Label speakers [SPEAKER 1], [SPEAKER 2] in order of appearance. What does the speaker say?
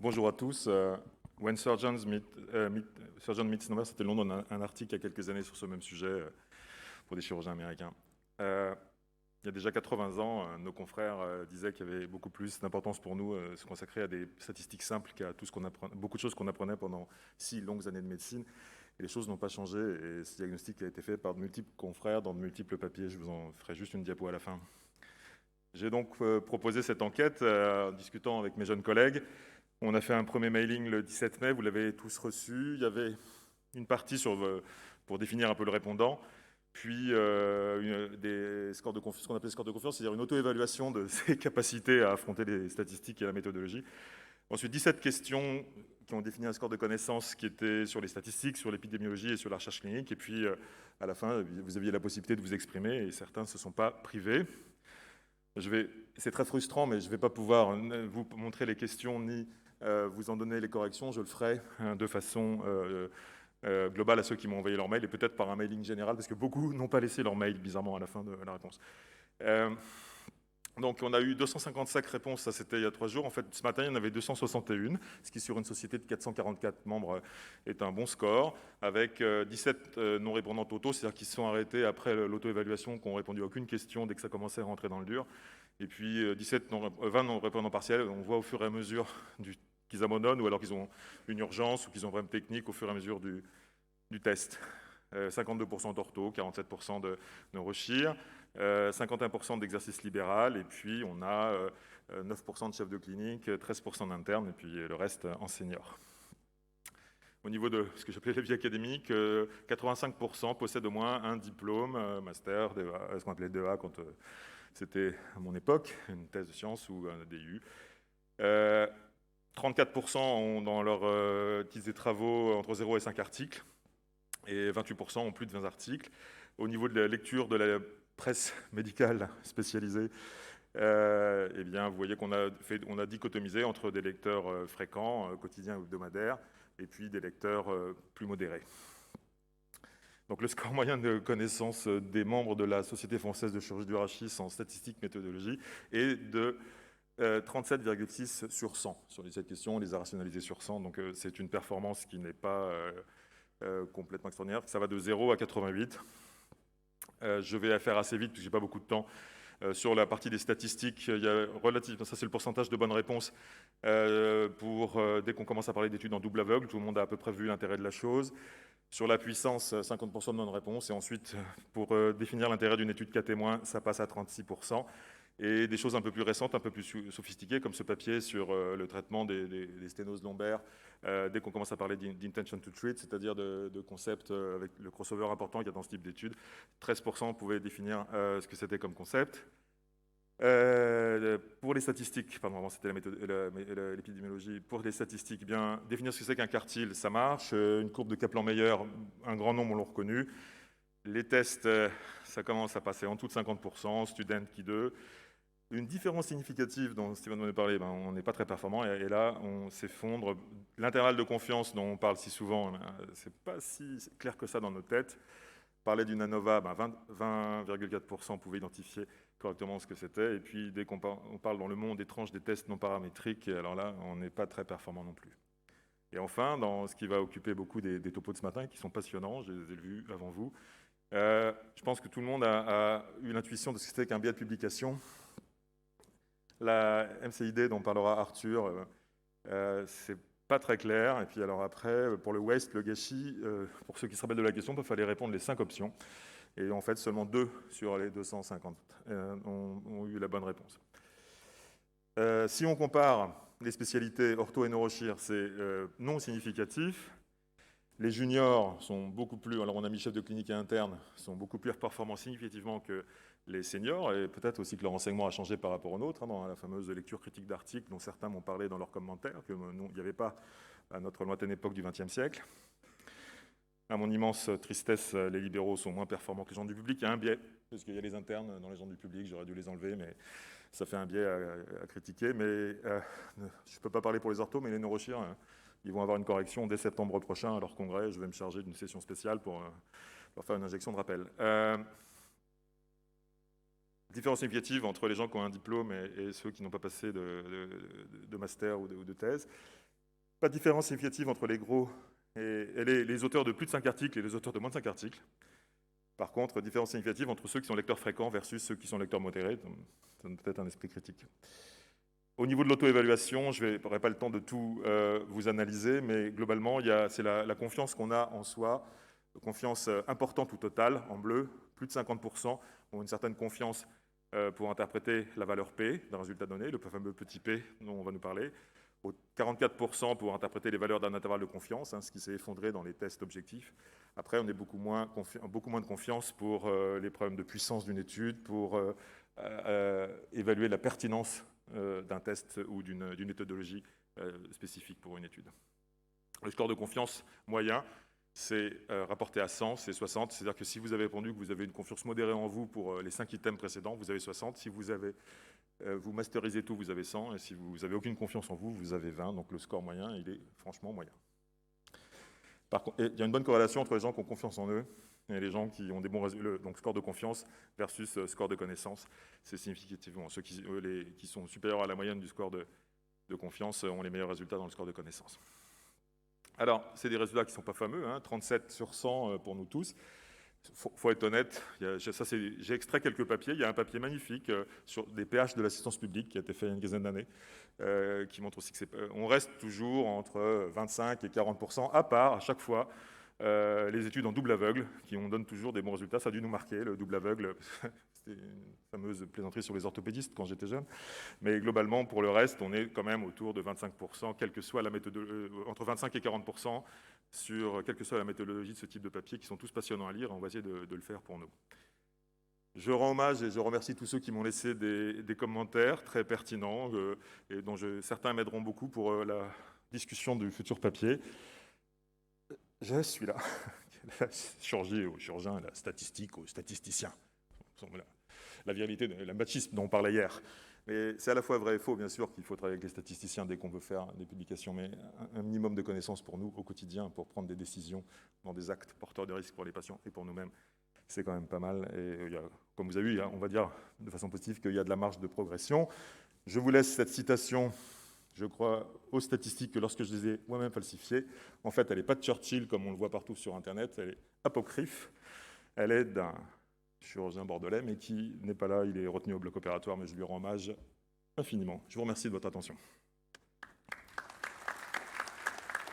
[SPEAKER 1] Bonjour à tous. When Surgeons Surgeon Meets Nowhere, c'était le nom d'un article il y a quelques années sur ce même sujet pour des chirurgiens américains. Il y a déjà 80 ans, nos confrères disaient qu'il y avait beaucoup plus d'importance pour nous se consacrer à des statistiques simples qu'à tout ce qu'on apprenait, beaucoup de choses qu'on apprenait pendant 6 longues années de médecine. Et les choses n'ont pas changé et ce diagnostic a été fait par de multiples confrères dans de multiples papiers. Je vous en ferai juste une diapo à la fin. J'ai donc proposé cette enquête en discutant avec mes jeunes collègues. On a fait un premier mailing le 17 mai, vous l'avez tous reçu. Il y avait une partie pour définir un peu le répondant, puis des scores de confiance, ce qu'on appelle scores de confiance, c'est-à-dire une auto-évaluation de ses capacités à affronter les statistiques et la méthodologie. Ensuite, 17 questions qui ont défini un score de connaissance qui était sur les statistiques, sur l'épidémiologie et sur la recherche clinique. Et puis, à la fin, vous aviez la possibilité de vous exprimer et certains ne se sont pas privés. C'est très frustrant, mais je ne vais pas pouvoir vous montrer les questions ni vous en donner les corrections. Je le ferai de façon globale à ceux qui m'ont envoyé leur mail et peut-être par un mailing général, parce que beaucoup n'ont pas laissé leur mail, bizarrement, à la fin de la réponse. Donc, on a eu 255 réponses, ça c'était il y a 3 jours. En fait, ce matin, il y en avait 261, ce qui, sur une société de 444 membres, est un bon score, avec 17 non-répondants totaux, c'est-à-dire qui se sont arrêtés après l'auto-évaluation, qui n'ont répondu à aucune question dès que ça commençait à rentrer dans le dur. Et puis 20 non-répondants partiels, on voit au fur et à mesure qu'ils abandonnent, ou alors qu'ils ont une urgence, ou qu'ils ont un problème technique au fur et à mesure du test. 52% d'ortho, 47% de neurochir, 51% d'exercice libéral, et puis on a 9% de chef de clinique, 13% d'interne, et puis le reste en senior. Au niveau de ce que j'appelais la vie académique, 85% possèdent au moins un diplôme, master, DEA, ce qu'on appelait DEA quand c'était à mon époque, une thèse de sciences ou un DU. 34% ont dans leurs titres et travaux entre 0 et 5 articles, et 28% ont plus de 20 articles. Au niveau de la lecture de la presse médicale spécialisée, eh bien, vous voyez qu'on a dichotomisé entre des lecteurs fréquents, quotidiens ou hebdomadaires, et puis des lecteurs plus modérés. Donc, le score moyen de connaissance des membres de la Société française de chirurgie du rachis en statistique méthodologie est de 37,6 sur 100. Sur les 7 questions, on les a rationalisées sur 100, donc c'est une performance qui n'est pas complètement extraordinaire. Ça va de 0 à 88. Je vais faire assez vite, parce que je n'ai pas beaucoup de temps. Sur la partie des statistiques, il y a ça c'est le pourcentage de bonnes réponses. Dès qu'on commence à parler d'études en double aveugle, tout le monde a à peu près vu l'intérêt de la chose. Sur la puissance, 50% de bonnes réponses. Et ensuite, pour définir l'intérêt d'une étude cas témoin, ça passe à 36%. Et des choses un peu plus récentes, un peu plus sophistiquées, comme ce papier sur le traitement des sténoses lombaires, dès qu'on commence à parler d'intention to treat, c'est-à-dire de concepts avec le crossover important qu'il y a dans ce type d'études, 13% pouvaient définir ce que c'était comme concept. Pour les statistiques, pardon, avant c'était l'épidémiologie. Pour les statistiques, bien, définir ce que c'est qu'un quartile, ça marche. Une courbe de Kaplan-Meier, un grand nombre l'ont reconnu. Les tests, ça commence à passer en dessous de 50%, student qui 2. Une différence significative dont Steven m'en a parlé, on n'est pas très performant, et là, on s'effondre. L'intervalle de confiance dont on parle si souvent, c'est pas si clair que ça dans nos têtes. Parler d'une ANOVA, 20,4% pouvaient identifier correctement ce que c'était, et puis dès qu'on parle dans le monde étrange des tests non paramétriques, alors là, on n'est pas très performant non plus. Et enfin, dans ce qui va occuper beaucoup des topos de ce matin, qui sont passionnants, je les ai vus avant vous, je pense que tout le monde a eu l'intuition de ce que c'était qu'un biais de publication. La MCID dont parlera Arthur, c'est pas très clair. Et puis alors après, pour le waste, le gâchis, pour ceux qui se rappellent de la question, il fallait répondre les 5 options. Et en fait, seulement 2 sur les 250 ont eu la bonne réponse. Si on compare les spécialités ortho et neurochir, c'est non significatif. Les juniors sont beaucoup plus, alors on a mis chef de clinique et interne, sont beaucoup plus performants significativement que les seniors, et peut-être aussi que leur enseignement a changé par rapport aux nôtres, dans la fameuse lecture critique d'articles dont certains m'ont parlé dans leurs commentaires, que nous, il n'y avait pas à notre lointaine époque du XXe siècle. À mon immense tristesse, les libéraux sont moins performants que les gens du public. Il y a un biais, parce qu'il y a les internes dans les gens du public, j'aurais dû les enlever, mais ça fait un biais à critiquer. Mais je ne peux pas parler pour les orthos, mais les neurochir, ils vont avoir une correction dès septembre prochain à leur congrès. Je vais me charger d'une session spéciale pour leur faire une injection de rappel. Différence significative entre les gens qui ont un diplôme et ceux qui n'ont pas passé de master ou de thèse. Pas de différence significative entre les gros et les auteurs de plus de 5 articles et les auteurs de moins de 5 articles. Par contre, différence significative entre ceux qui sont lecteurs fréquents versus ceux qui sont lecteurs modérés. Ça donne peut-être un esprit critique. Au niveau de l'auto-évaluation, je n'aurai pas le temps de tout vous analyser, mais globalement, c'est la confiance qu'on a en soi, confiance importante ou totale, en bleu, plus de 50% ont une certaine confiance pour interpréter la valeur P d'un résultat donné, le fameux petit P dont on va nous parler, 44% pour interpréter les valeurs d'un intervalle de confiance, ce qui s'est effondré dans les tests objectifs. Après, on est beaucoup moins de confiance pour les problèmes de puissance d'une étude, pour évaluer la pertinence d'un test ou d'une méthodologie spécifique pour une étude. Le score de confiance moyen, c'est rapporté à 100, c'est 60. C'est-à-dire que si vous avez répondu que vous avez une confiance modérée en vous pour les 5 items précédents, vous avez 60. Si vous masterisez tout, vous avez 100. Et si vous n'avez aucune confiance en vous, vous avez 20. Donc le score moyen, il est franchement moyen. Par contre, il y a une bonne corrélation entre les gens qui ont confiance en eux et les gens qui ont des bons résultats. Donc score de confiance versus score de connaissance. C'est significativement ceux qui sont supérieurs à la moyenne du score de confiance ont les meilleurs résultats dans le score de connaissance. Alors, c'est des résultats qui ne sont pas fameux, 37 sur 100 pour nous tous. Faut être honnête, j'ai extrait quelques papiers. Il y a un papier magnifique sur des pH de l'assistance publique qui a été fait il y a une dizaine d'années, qui montre aussi on reste toujours entre 25 et 40%, à part, à chaque fois, les études en double aveugle, qui donnent toujours des bons résultats. Ça a dû nous marquer, le double aveugle. C'était une fameuse plaisanterie sur les orthopédistes quand j'étais jeune. Mais globalement, pour le reste, on est quand même autour de 25%, quelle que soit la méthodologie, entre 25 et 40%, quelle que soit la méthodologie de ce type de papier, qui sont tous passionnants à lire, et on va essayer de le faire pour nous. Je rends hommage et je remercie tous ceux qui m'ont laissé des commentaires très pertinents, et dont certains m'aideront beaucoup pour la discussion du futur papier. Je suis là. La chirurgie aux chirurgiens, la statistique aux statisticiens. La viralité, le machisme dont on parlait hier. Mais c'est à la fois vrai et faux, bien sûr, qu'il faut travailler avec les statisticiens dès qu'on veut faire des publications, mais un minimum de connaissances pour nous au quotidien, pour prendre des décisions dans des actes porteurs de risques pour les patients et pour nous-mêmes, c'est quand même pas mal. Et comme vous avez vu, on va dire de façon positive qu'il y a de la marge de progression. Je vous laisse cette citation. Je crois aux statistiques que lorsque je les ai moi-même falsifiées, en fait, elle n'est pas de Churchill comme on le voit partout sur Internet, elle est apocryphe. Elle est d'un chirurgien bordelais, mais qui n'est pas là, il est retenu au bloc opératoire, mais je lui rends hommage infiniment. Je vous remercie de votre attention.